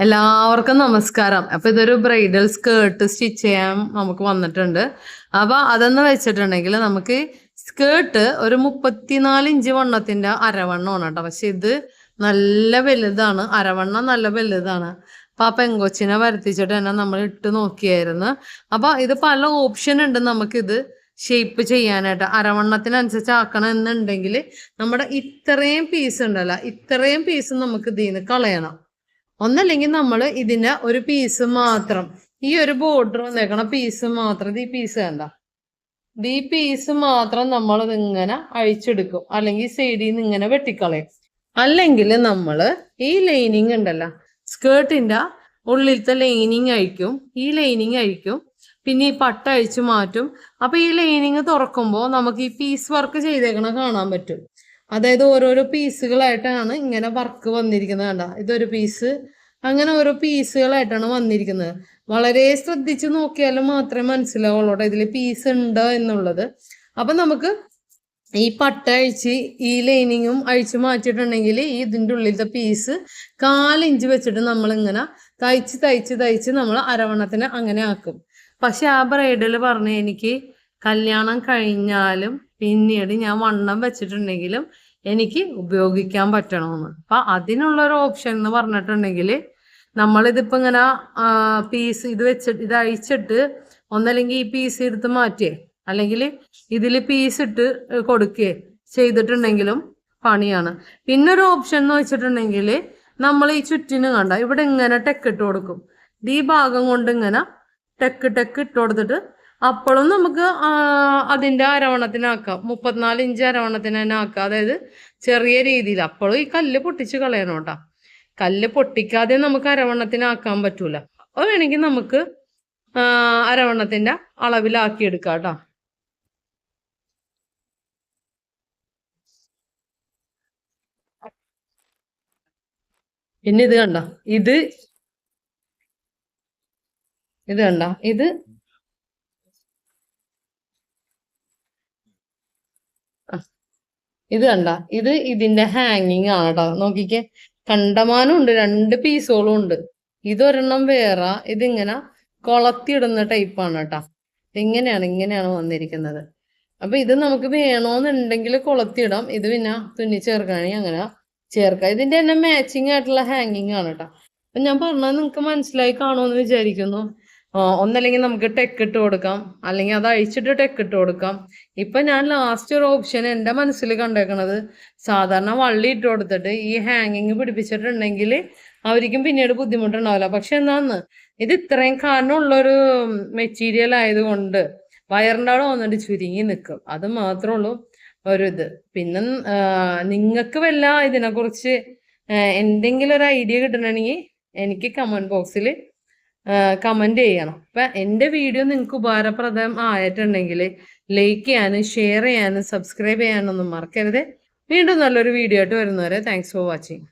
എല്ലാവർക്കും നമസ്കാരം. അപ്പൊ ഇതൊരു ബ്രൈഡൽ സ്കേർട്ട് സ്റ്റിച്ച് ചെയ്യാൻ നമുക്ക് വന്നിട്ടുണ്ട്. അപ്പൊ അതെന്ന് വെച്ചിട്ടുണ്ടെങ്കിൽ നമുക്ക് സ്കേർട്ട് ഒരു 34 ഇഞ്ച് വണ്ണത്തിന്റെ അരവണ്ണമാണ് കേട്ടോ. പക്ഷെ ഇത് നല്ല വലുതാണ്, അരവണ്ണം നല്ല വലുതാണ്. അപ്പൊ ആ പെങ്കൊച്ചിനെ വരുത്തിച്ചിട്ട് തന്നെ നമ്മൾ ഇട്ട് നോക്കിയായിരുന്നു. അപ്പൊ ഇത് പല ഓപ്ഷൻ ഉണ്ട് നമുക്കിത് ഷേപ്പ് ചെയ്യാനായിട്ട്. അരവണ്ണത്തിനനുസരിച്ച് ആക്കണം എന്നുണ്ടെങ്കിൽ നമ്മുടെ ഇത്രയും പീസ് ഉണ്ടല്ലോ, ഇത്രയും പീസ് നമുക്ക് ഇതിന്ന് കളയണം. ഒന്നല്ലെങ്കിൽ നമ്മൾ ഇതിന്റെ ഒരു പീസ് മാത്രം, ഈ ഒരു ബോർഡർ വന്നേക്കണ പീസ് മാത്രം, ഈ പീസ് വേണ്ട, ഈ പീസ് മാത്രം നമ്മൾ ഇതിങ്ങനെ അഴിച്ചെടുക്കും, അല്ലെങ്കിൽ സൈഡിൽ നിന്ന് ഇങ്ങനെ വെട്ടിക്കളയും. അല്ലെങ്കിൽ നമ്മൾ ഈ ലൈനിങ് ഉണ്ടല്ലോ, സ്കേർട്ടിന്റെ ഉള്ളിലത്തെ ലൈനിങ് അഴിക്കും, ഈ ലൈനിങ് അഴിക്കും, പിന്നെ ഈ പട്ട അഴിച്ചു മാറ്റും. അപ്പൊ ഈ ലൈനിങ് തുറക്കുമ്പോൾ നമുക്ക് ഈ പീസ് വർക്ക് ചെയ്തേക്കണ കാണാൻ പറ്റും. അതായത് ഓരോരോ പീസുകളായിട്ടാണ് ഇങ്ങനെ വർക്ക് വന്നിരിക്കുന്നത്. കണ്ട, ഇതൊരു പീസ്, അങ്ങനെ ഓരോ പീസുകളായിട്ടാണ് വന്നിരിക്കുന്നത്. വളരെ ശ്രദ്ധിച്ച് നോക്കിയാലും മാത്രമേ മനസ്സിലാവുള്ളൂ ഇതിൽ പീസ് ഉണ്ട് എന്നുള്ളത്. അപ്പൊ നമുക്ക് ഈ പട്ട അഴിച്ച് ഈ ലൈനിങ്ങും അഴിച്ചു മാറ്റിയിട്ടുണ്ടെങ്കിൽ ഈ ഇതിൻ്റെ ഉള്ളിലത്തെ പീസ് 4 ഇഞ്ച് വെച്ചിട്ട് നമ്മളിങ്ങനെ തയ്ച്ച് തയ്ച്ച് തയ്ച്ച് നമ്മൾ അരവണ്ണത്തിന് അങ്ങനെ ആക്കും. പക്ഷെ ആ ബ്രൈഡൽ പറഞ്ഞ് എനിക്ക് കല്യാണം കഴിഞ്ഞാലും പിന്നീട് ഞാൻ വണ്ണം വെച്ചിട്ടുണ്ടെങ്കിലും എനിക്ക് ഉപയോഗിക്കാൻ പറ്റണമെന്ന്. അപ്പൊ അതിനുള്ളൊരു ഓപ്ഷൻ എന്ന് പറഞ്ഞിട്ടുണ്ടെങ്കിൽ നമ്മളിതിപ്പോ ഇങ്ങനെ പീസ് ഇത് വെച്ചിട്ട് ഇത് അഴിച്ചിട്ട് ഒന്നല്ലെങ്കിൽ ഈ പീസ് എടുത്ത് മാറ്റിയേ, അല്ലെങ്കിൽ ഇതിൽ പീസ് ഇട്ട് കൊടുക്കുകയെ ചെയ്തിട്ടുണ്ടെങ്കിലും പണിയാണ്. പിന്നൊരു ഓപ്ഷൻ എന്ന് വെച്ചിട്ടുണ്ടെങ്കിൽ നമ്മൾ ഈ ചുറ്റിന് കണ്ട ഇവിടെ ഇങ്ങനെ ടെക്ക് ഇട്ട് കൊടുക്കും. ഈ ഭാഗം കൊണ്ട് ഇങ്ങനെ ടെക്ക് ഇട്ട് കൊടുത്തിട്ട് അപ്പോഴും നമുക്ക് അതിൻ്റെ അരവണ്ണത്തിനാക്കാം, 34 ഇഞ്ച് അരവണ്ണത്തിന് തന്നെ ആക്കാം. അതായത് ചെറിയ രീതിയിൽ. അപ്പോഴും ഈ കല്ല് പൊട്ടിച്ച് കളയണം കേട്ടോ. കല്ല് പൊട്ടിക്കാതെ നമുക്ക് അരവണ്ണത്തിനാക്കാൻ പറ്റൂല. അപ്പോൾ വേണമെങ്കിൽ നമുക്ക് അരവണ്ണത്തിന്റെ അളവിലാക്കി എടുക്കാം കേട്ടോ. പിന്നെ ഇത് കണ്ട, ഇത് കണ്ട, ഇത് കണ്ട, ഇത് ഇതിന്റെ ഹാങ്ങിങ് ആണ് കേട്ടോ. നോക്കിക്കേ, കണ്ടമാനം ഉണ്ട്, 2 പീസുകളും ഉണ്ട്. ഇതൊരെണ്ണം വേറെ, ഇതിങ്ങനെ കൊളത്തിയിടുന്ന ടൈപ്പാണ് കേട്ടോ. ഇങ്ങനെയാണ് വന്നിരിക്കുന്നത്. അപ്പൊ ഇത് നമുക്ക് വേണോന്നുണ്ടെങ്കിൽ കൊളത്തിയിടാം. ഇത് പിന്നെ തുന്നി ചേർക്കുകയാണെങ്കിൽ അങ്ങനെ ചേർക്കാം. ഇതിന്റെ തന്നെ മാച്ചിങ് ആയിട്ടുള്ള ഹാങ്ങിങ് ആണ് കേട്ടോ. അപ്പൊ ഞാൻ പറഞ്ഞത് നിങ്ങൾക്ക് മനസ്സിലായി കാണുമെന്ന് വിചാരിക്കുന്നു. ഒന്നല്ലെങ്കിൽ നമുക്ക് ടെക്ക് ഇട്ട് കൊടുക്കാം, അല്ലെങ്കിൽ അത് അഴിച്ചിട്ട് ടെക്ക് ഇട്ട് കൊടുക്കാം. ഇപ്പൊ ഞാൻ ലാസ്റ്റ് ഒരു ഓപ്ഷൻ എൻ്റെ മനസ്സിൽ കണ്ടേക്കണത്, സാധാരണ വള്ളി ഇട്ട് കൊടുത്തിട്ട് ഈ ഹാങ്ങിങ് പിടിപ്പിച്ചിട്ടുണ്ടെങ്കിൽ അവർക്കും പിന്നീട് ബുദ്ധിമുട്ടുണ്ടാവില്ല. പക്ഷെ എന്താന്ന്, ഇത് ഇത്രയും കാരണമുള്ളൊരു മെറ്റീരിയൽ ആയതുകൊണ്ട് വയറിൻ്റെ അവിടെ വന്നിട്ട് ചുരുങ്ങി നിൽക്കും. അത് മാത്രമേ ഉള്ളൂ ഒരിത്. പിന്നെ നിങ്ങൾക്ക് വല്ല ഇതിനെക്കുറിച്ച് എന്തെങ്കിലും ഒരു ഐഡിയ കിട്ടണമെങ്കിൽ എനിക്ക് കമൻറ്റ് ബോക്സിൽ കമൻറ്റ് ചെയ്യണം. അപ്പം എൻ്റെ വീഡിയോ നിങ്ങൾക്ക് ഉപകാരപ്രദം ആയിട്ടുണ്ടെങ്കിൽ ലൈക്ക് ചെയ്യാനും ഷെയർ ചെയ്യാനും സബ്സ്ക്രൈബ് ചെയ്യാനൊന്നും മറക്കരുത്. വീണ്ടും നല്ലൊരു വീഡിയോ ആയിട്ട് വരുന്നവരെ താങ്ക്സ് ഫോർ വാച്ചിങ്.